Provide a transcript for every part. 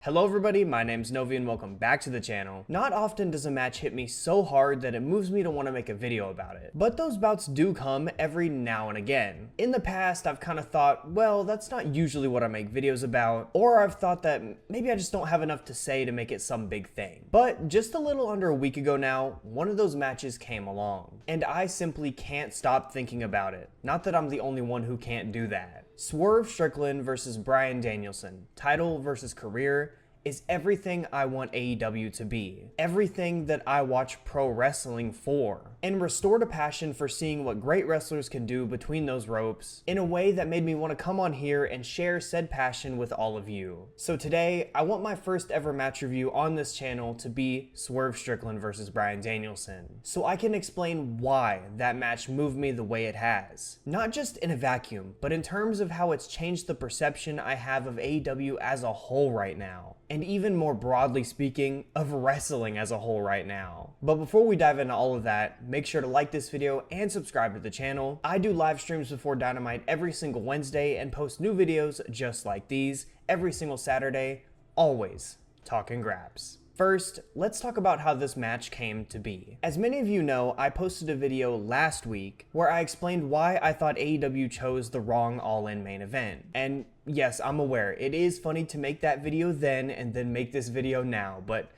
Hello everybody, my name's Novi and welcome back to the channel. Not often does a match hit me so hard that it moves me to want to make a video about it, but those bouts do come every now and again. In the past, I've kind of thought, well, that's not usually what I make videos about, or I've thought that maybe I just don't have enough to say to make it some big thing. But just a little under a week ago now, one of those matches came along, and I simply can't stop thinking about it. Not that I'm the only one who can't do that. Swerve Strickland versus Bryan Danielson, title versus career, is everything I want AEW to be. Everything that I watch pro wrestling for. And restored a passion for seeing what great wrestlers can do between those ropes in a way that made me want to come on here and share said passion with all of you. So today, I want my first ever match review on this channel to be Swerve Strickland versus Bryan Danielson, so I can explain why that match moved me the way it has. Not just in a vacuum, but in terms of how it's changed the perception I have of AEW as a whole right now. And even more broadly speaking, of wrestling as a whole right now. But before we dive into all of that, make sure to like this video and subscribe to the channel. I do live streams before Dynamite every single Wednesday and post new videos just like these every single Saturday, always talking graps. First, let's talk about how this match came to be. As many of you know, I posted a video last week where I explained why I thought AEW chose the wrong All-In main event. And yes, I'm aware, it is funny to make that video then and then make this video now, but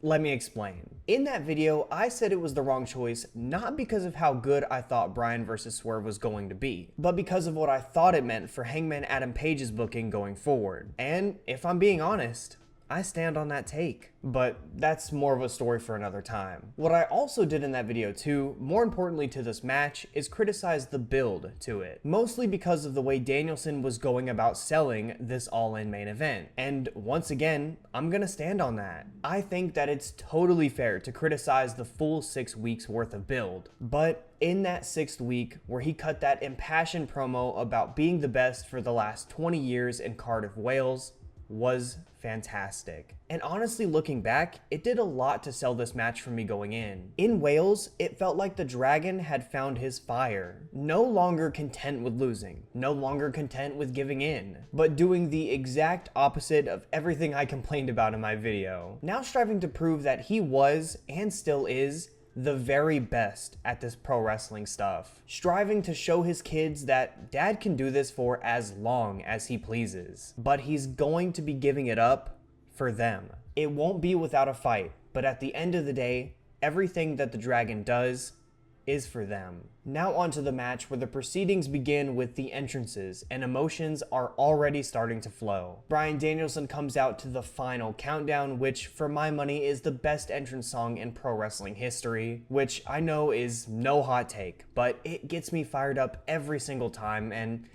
let me explain. In that video, I said it was the wrong choice, not because of how good I thought Bryan vs. Swerve was going to be, but because of what I thought it meant for Hangman Adam Page's booking going forward. And if I'm being honest, I stand on that take. But that's more of a story for another time. What I also did in that video too, more importantly to this match, is criticize the build to it. Mostly because of the way Danielson was going about selling this All-In main event. And once again, I'm gonna stand on that. I think that it's totally fair to criticize the full 6 weeks worth of build. But in that 6th week, where he cut that impassioned promo about being the best for the last 20 years in Cardiff, Wales, was fantastic. And honestly, looking back, it did a lot to sell this match for me going in. In Wales, it felt like the Dragon had found his fire. No longer content with losing, no longer content with giving in, but doing the exact opposite of everything I complained about in my video. Now striving to prove that he was, and still is, the very best at this pro wrestling stuff. Striving to show his kids that dad can do this for as long as he pleases, but he's going to be giving it up for them. It won't be without a fight, but at the end of the day, everything that the Dragon does is for them. Now onto the match, where the proceedings begin with the entrances and emotions are already starting to flow. Bryan Danielson comes out to the final countdown, which for my money is the best entrance song in pro wrestling history, which I know is no hot take, but it gets me fired up every single time, and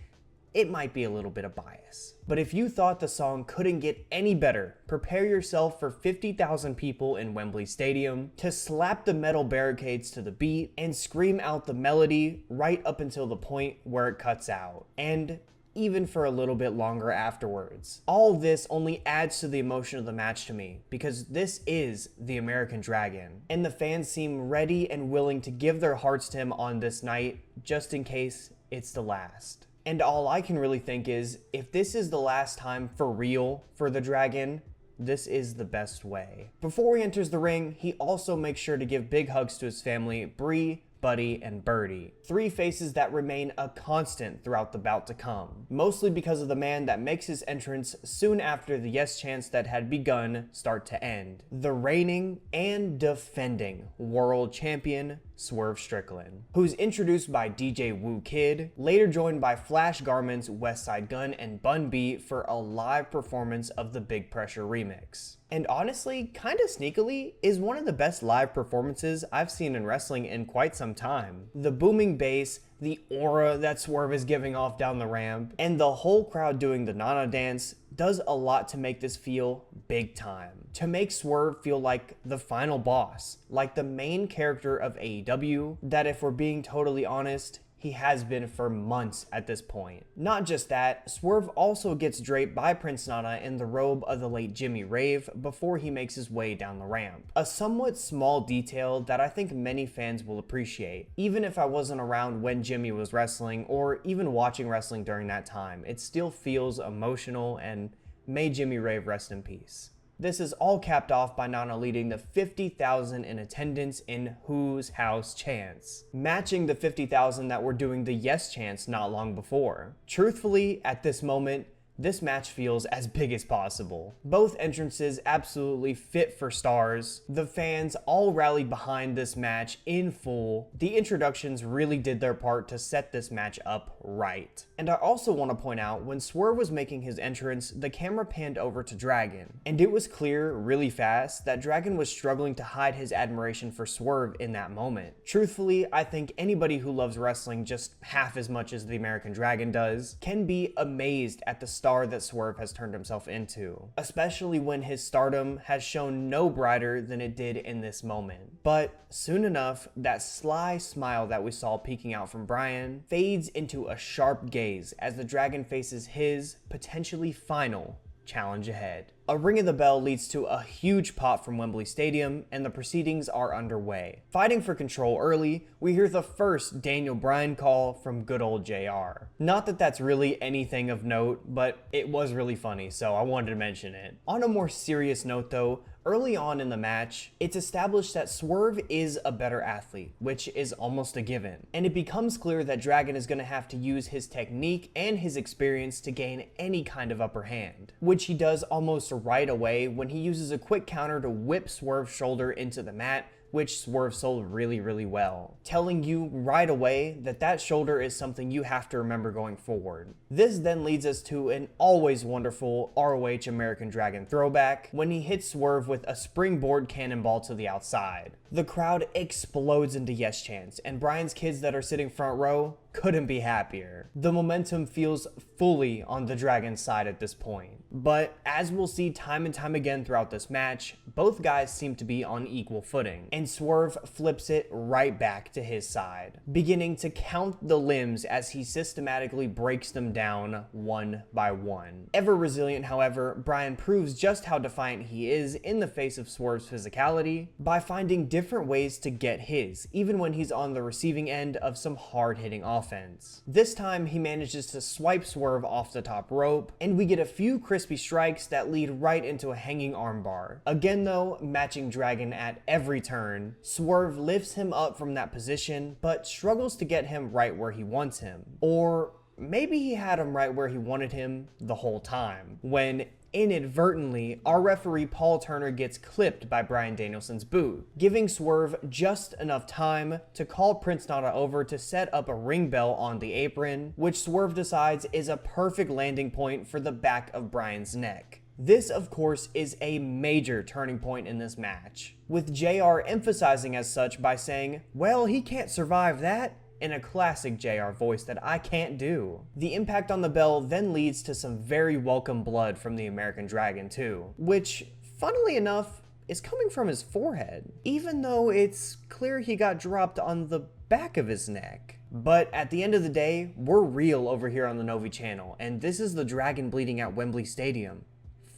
it might be a little bit of bias. But if you thought the song couldn't get any better, prepare yourself for 50,000 people in Wembley Stadium to slap the metal barricades to the beat and scream out the melody right up until the point where it cuts out. And even for a little bit longer afterwards. All this only adds to the emotion of the match to me, because this is the American Dragon, and the fans seem ready and willing to give their hearts to him on this night, just in case it's the last. And all I can really think is, if this is the last time for real for the Dragon, this is the best way. Before he enters the ring, he also makes sure to give big hugs to his family, Bree, Buddy, and Birdie. 3 faces that remain a constant throughout the bout to come, mostly because of the man that makes his entrance soon after the yes chants that had begun start to end. The reigning and defending world champion, Swerve Strickland, who's introduced by DJ Woo Kid, later joined by Flash Garment's Westside Gunn and Bun B for a live performance of the Big Pressure remix. And honestly, kinda sneakily, is one of the best live performances I've seen in wrestling in quite some time. The booming bass, the aura that Swerve is giving off down the ramp, and the whole crowd doing the Nana dance does a lot to make this feel big time. To make Swerve feel like the final boss, like the main character of AEW, that if we're being totally honest, he has been for months at this point. Not just that, Swerve also gets draped by Prince Nana in the robe of the late Jimmy Rave before he makes his way down the ramp. A somewhat small detail that I think many fans will appreciate. Even if I wasn't around when Jimmy was wrestling or even watching wrestling during that time, it still feels emotional and may Jimmy Rave rest in peace. This is all capped off by Nana leading the 50,000 in attendance in Whose House chants, matching the 50,000 that were doing the Yes chants not long before. Truthfully, at this moment, this match feels as big as possible. Both entrances absolutely fit for stars. The fans all rallied behind this match in full. The introductions really did their part to set this match up right. And I also want to point out, when Swerve was making his entrance, the camera panned over to Dragon, and it was clear really fast that Dragon was struggling to hide his admiration for Swerve in that moment. Truthfully, I think anybody who loves wrestling just half as much as the American Dragon does can be amazed at the star that Swerve has turned himself into, especially when his stardom has shown no brighter than it did in this moment. But soon enough, that sly smile that we saw peeking out from Bryan fades into a sharp gaze as the Dragon faces his potentially final challenge ahead. A ring of the bell leads to a huge pop from Wembley Stadium, and the proceedings are underway. Fighting for control early, we hear the first Daniel Bryan call from good old JR. Not that that's really anything of note, but it was really funny, so I wanted to mention it. On a more serious note though, early on in the match, it's established that Swerve is a better athlete, which is almost a given. And it becomes clear that Dragon is going to have to use his technique and his experience to gain any kind of upper hand, which he does almost right away when he uses a quick counter to whip Swerve's shoulder into the mat, which Swerve sold really well, telling you right away that that shoulder is something you have to remember going forward. This then leads us to an always wonderful ROH American Dragon throwback when he hits Swerve with a springboard cannonball to the outside. The crowd explodes into yes chants, and Bryan's kids that are sitting front row couldn't be happier. The momentum feels fully on the Dragon's side at this point. But as we'll see time and time again throughout this match, both guys seem to be on equal footing, and Swerve flips it right back to his side, beginning to count the limbs as he systematically breaks them down one by one. Ever resilient, however, Bryan proves just how defiant he is in the face of Swerve's physicality by finding different ways to get his, even when he's on the receiving end of some hard-hitting offense. This time, he manages to swipe Swerve off the top rope, and we get a few crispy strikes that lead right into a hanging armbar. Again though, matching Dragon at every turn, Swerve lifts him up from that position, but struggles to get him right where he wants him. Or maybe he had him right where he wanted him the whole time, when inadvertently, our referee Paul Turner gets clipped by Bryan Danielson's boot, giving Swerve just enough time to call Prince Nana over to set up a ring bell on the apron, which Swerve decides is a perfect landing point for the back of Bryan's neck. This, of course, is a major turning point in this match, with JR emphasizing as such by saying, "Well, he can't survive that," in a classic JR voice that I can't do. The impact on the bell then leads to some very welcome blood from the American Dragon too, which, funnily enough, is coming from his forehead, even though it's clear he got dropped on the back of his neck. But at the end of the day, we're real over here on the Novi channel, and this is the Dragon bleeding at Wembley Stadium.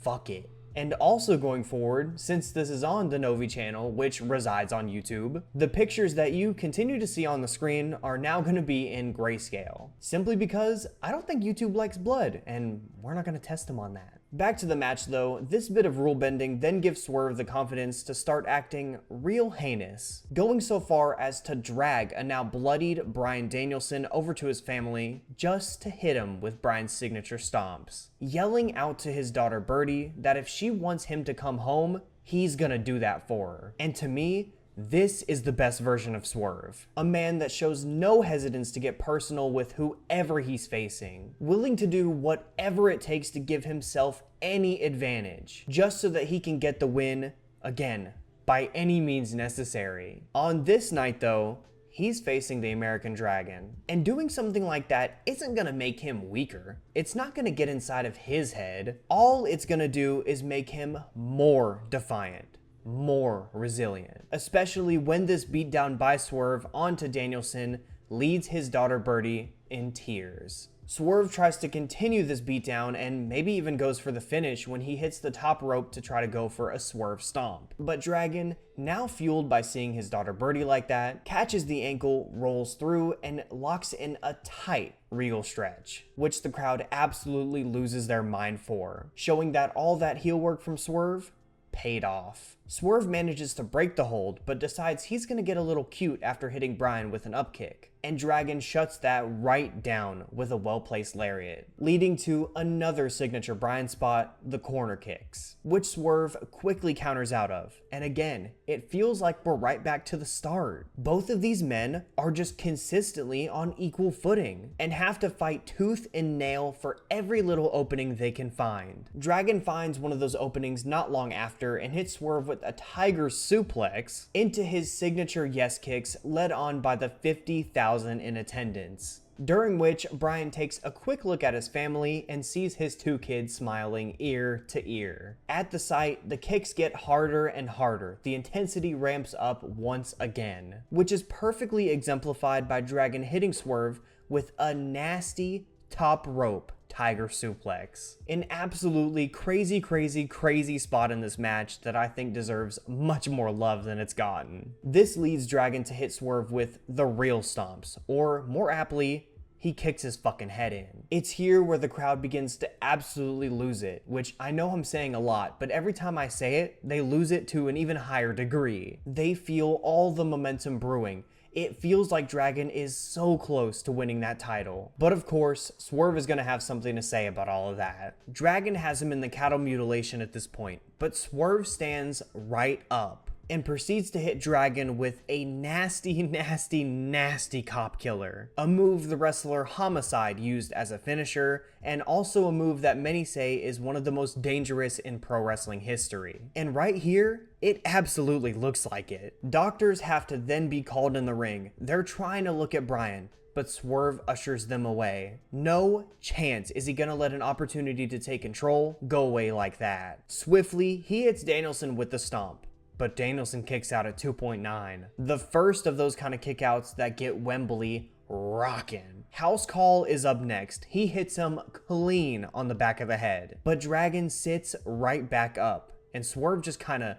Fuck it. And also going forward, since this is on the Novi channel, which resides on YouTube, the pictures that you continue to see on the screen are now going to be in grayscale. Simply because I don't think YouTube likes blood, and we're not going to test them on that. Back to the match though, this bit of rule bending then gives Swerve the confidence to start acting real heinous, going so far as to drag a now bloodied Bryan Danielson over to his family just to hit him with Bryan's signature stomps, yelling out to his daughter Birdie that if she wants him to come home, he's gonna do that for her. And to me, this is the best version of Swerve. A man that shows no hesitance to get personal with whoever he's facing, willing to do whatever it takes to give himself any advantage, just so that he can get the win, again, by any means necessary. On this night though, he's facing the American Dragon, and doing something like that isn't gonna make him weaker. It's not gonna get inside of his head. All it's gonna do is make him more defiant, more resilient, especially when this beatdown by Swerve onto Danielson leads his daughter Birdie in tears. Swerve tries to continue this beatdown and maybe even goes for the finish when he hits the top rope to try to go for a Swerve stomp. But Dragon, now fueled by seeing his daughter Birdie like that, catches the ankle, rolls through, and locks in a tight regal stretch, which the crowd absolutely loses their mind for, showing that all that heel work from Swerve paid off. Swerve manages to break the hold, but decides he's gonna get a little cute after hitting Bryan with an upkick, and Dragon shuts that right down with a well-placed lariat, leading to another signature Bryan spot, the corner kicks, which Swerve quickly counters out of, and again, it feels like we're right back to the start. Both of these men are just consistently on equal footing, and have to fight tooth and nail for every little opening they can find. Dragon finds one of those openings not long after, and hits Swerve with a tiger suplex into his signature yes kicks, led on by the 50,000 in attendance. During which Bryan takes a quick look at his family and sees his two kids smiling ear to ear. At the sight, the kicks get harder and harder. The intensity ramps up once again, which is perfectly exemplified by Dragon hitting Swerve with a nasty top rope tiger suplex. An absolutely crazy spot in this match that I think deserves much more love than it's gotten. This leads Dragon to hit Swerve with the real stomps, or more aptly, he kicks his fucking head in. It's here where the crowd begins to absolutely lose it, which I know I'm saying a lot, but every time I say it, they lose it to an even higher degree. They feel all the momentum brewing. It feels like Dragon is so close to winning that title. But of course, Swerve is going to have something to say about all of that. Dragon has him in the cattle mutilation at this point, but Swerve stands right up and proceeds to hit Dragon with a nasty cop killer. A move the wrestler Homicide used as a finisher, and also a move that many say is one of the most dangerous in pro wrestling history. And right here, it absolutely looks like it. Doctors have to then be called in the ring. They're trying to look at Bryan, but Swerve ushers them away. No chance is he gonna let an opportunity to take control go away like that. Swiftly, he hits Danielson with the stomp, but Danielson kicks out at 2.9. The first of those kind of kickouts that get Wembley rockin'. House Call is up next. He hits him clean on the back of the head, but Dragon sits right back up, and Swerve just kind of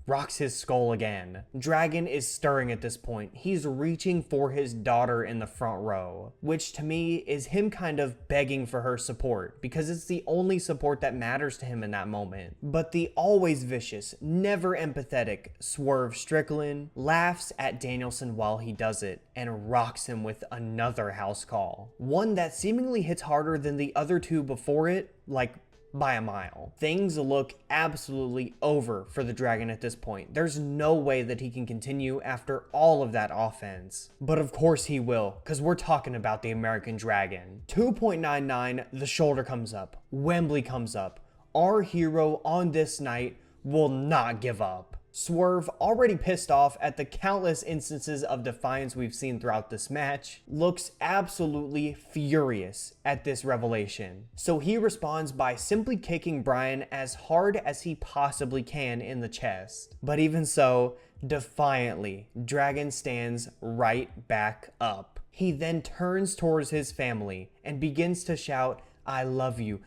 rocks his skull again. Dragon is stirring at this point. He's reaching for his daughter in the front row, which to me is him kind of begging for her support, because it's the only support that matters to him in that moment. But the always vicious, never empathetic Swerve Strickland laughs at Danielson while he does it and rocks him with another house call. One that seemingly hits harder than the other two before it, like by a mile. Things look absolutely over for the Dragon at this point. There's no way that he can continue after all of that offense. But of course he will, because we're talking about the American Dragon. 2.99, the shoulder comes up. Wembley comes up. Our hero on this night will not give up. Swerve, already pissed off at the countless instances of defiance we've seen throughout this match, looks absolutely furious at this revelation. So he responds by simply kicking Bryan as hard as he possibly can in the chest. But even so, defiantly, Dragon stands right back up. He then turns towards his family and begins to shout, I love you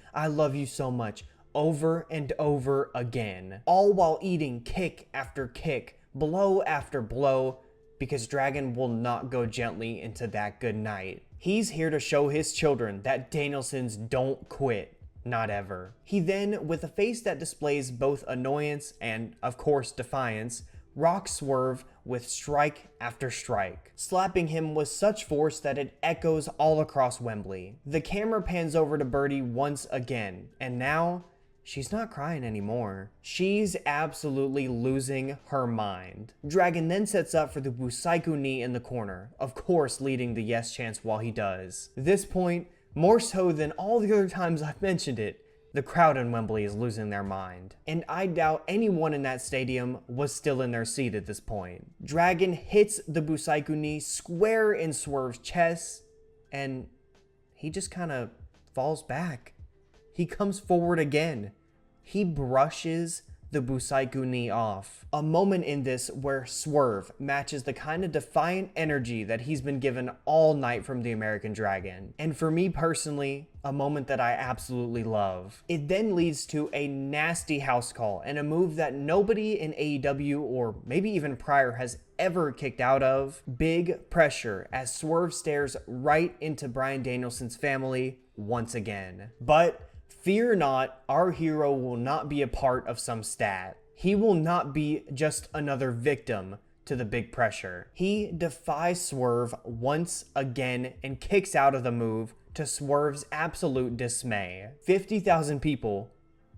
so much," over and over again, all while eating kick after kick, blow after blow, because Dragon will not go gently into that good night. He's here to show his children that Danielsons don't quit. Not ever. He then, with a face that displays both annoyance and, of course, defiance, rocks Swerve with strike after strike, slapping him with such force that it echoes all across Wembley. The camera pans over to Birdie once again, and now she's not crying anymore. She's absolutely losing her mind. Dragon then sets up for the Busaiku knee in the corner, of course leading the yes chance while he does. This point, more so than all the other times I've mentioned it, the crowd in Wembley is losing their mind. And I doubt anyone in that stadium was still in their seat at this point. Dragon hits the Busaiku knee square in Swerve's chest, and he just kind of falls back. He comes forward again. He brushes the Busaiku knee off. A moment in this where Swerve matches the kind of defiant energy that he's been given all night from the American Dragon. And for me personally, a moment that I absolutely love. It then leads to a nasty house call and a move that nobody in AEW or maybe even prior has ever kicked out of. Big pressure as Swerve stares right into Bryan Danielson's family once again. But fear not, our hero will not be a part of some stat. He will not be just another victim to the big pressure. He defies Swerve once again and kicks out of the move to Swerve's absolute dismay. 50,000 people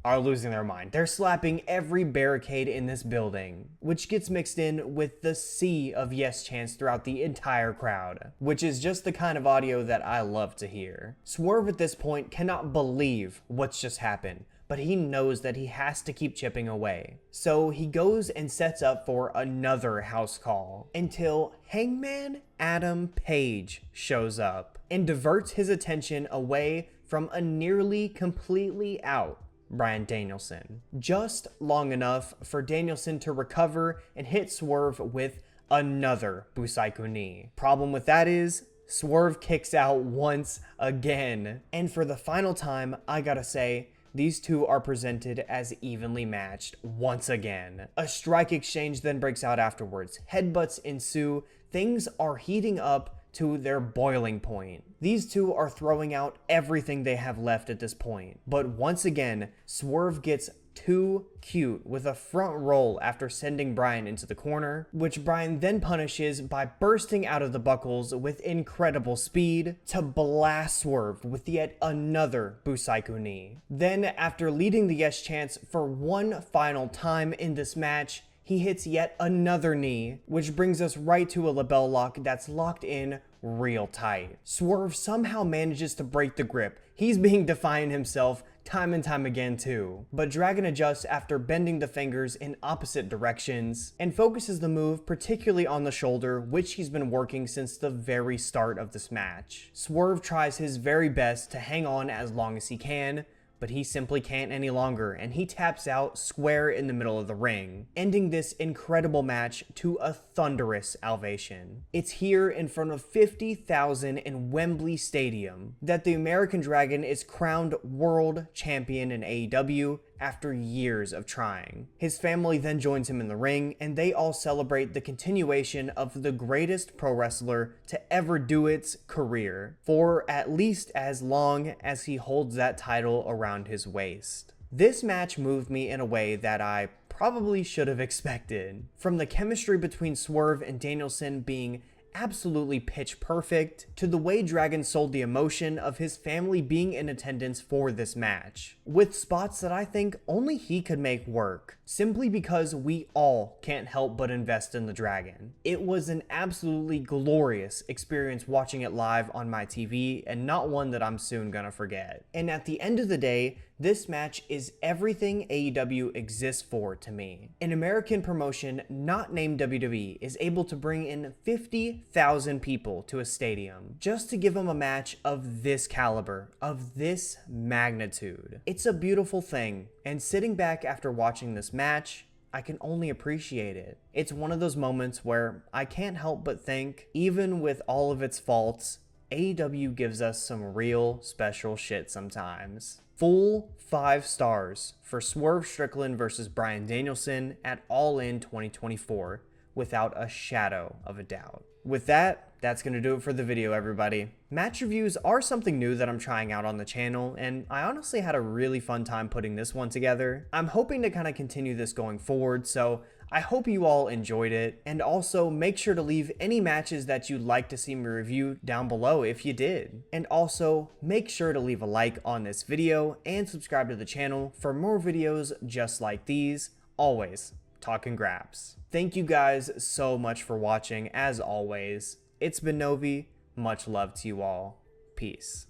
are losing their mind. They're slapping every barricade in this building, which gets mixed in with the sea of yes chants throughout the entire crowd, which is just the kind of audio that I love to hear. Swerve at this point cannot believe what's just happened, but he knows that he has to keep chipping away. So he goes and sets up for another house call until Hangman Adam Page shows up and diverts his attention away from a nearly completely out Bryan Danielson. Just long enough for Danielson to recover and hit Swerve with another Busaiku knee. Problem with that is, Swerve kicks out once again. And for the final time, I gotta say, these two are presented as evenly matched once again. A strike exchange then breaks out afterwards. Headbutts ensue. Things are heating up to their boiling point. These two are throwing out everything they have left at this point. But once again, Swerve gets too cute with a front roll after sending Bryan into the corner, which Bryan then punishes by bursting out of the buckles with incredible speed to blast Swerve with yet another Busaiku knee. Then, after leading the yes chants for one final time in this match, he hits yet another knee, which brings us right to a label lock that's locked in real tight. Swerve somehow manages to break the grip. He's being defiant himself time and time again too. But Dragon adjusts after bending the fingers in opposite directions and focuses the move particularly on the shoulder, which he's been working since the very start of this match. Swerve tries his very best to hang on as long as he can, but he simply can't any longer, and he taps out square in the middle of the ring, ending this incredible match to a thunderous ovation. It's here in front of 50,000 in Wembley Stadium that the American Dragon is crowned world champion in AEW after years of trying. His family then joins him in the ring, and they all celebrate the continuation of the greatest pro wrestler to ever do its career, for at least as long as he holds that title around his waist. This match moved me in a way that I probably should have expected. From the chemistry between Swerve and Danielson being absolutely pitch perfect, to the way Dragon sold the emotion of his family being in attendance for this match, with spots that I think only he could make work, simply because we all can't help but invest in the Dragon. It was an absolutely glorious experience watching it live on my TV, and not one that I'm soon gonna forget. And at the end of the day, this match is everything AEW exists for to me. An American promotion not named WWE is able to bring in 50,000 people to a stadium just to give them a match of this caliber, of this magnitude. It's a beautiful thing, and sitting back after watching this match, I can only appreciate it. It's one of those moments where I can't help but think, even with all of its faults, AEW gives us some real special shit sometimes. Full 5 stars for Swerve Strickland versus Bryan Danielson at All In 2024, without a shadow of a doubt. With that, that's going to do it for the video, everybody. Match reviews are something new that I'm trying out on the channel, and I honestly had a really fun time putting this one together. I'm hoping to kind of continue this going forward, so I hope you all enjoyed it, and also make sure to leave any matches that you'd like to see me review down below if you did. And also, make sure to leave a like on this video and subscribe to the channel for more videos just like these, always talking graps. Thank you guys so much for watching, as always. It's been Novi, much love to you all. Peace.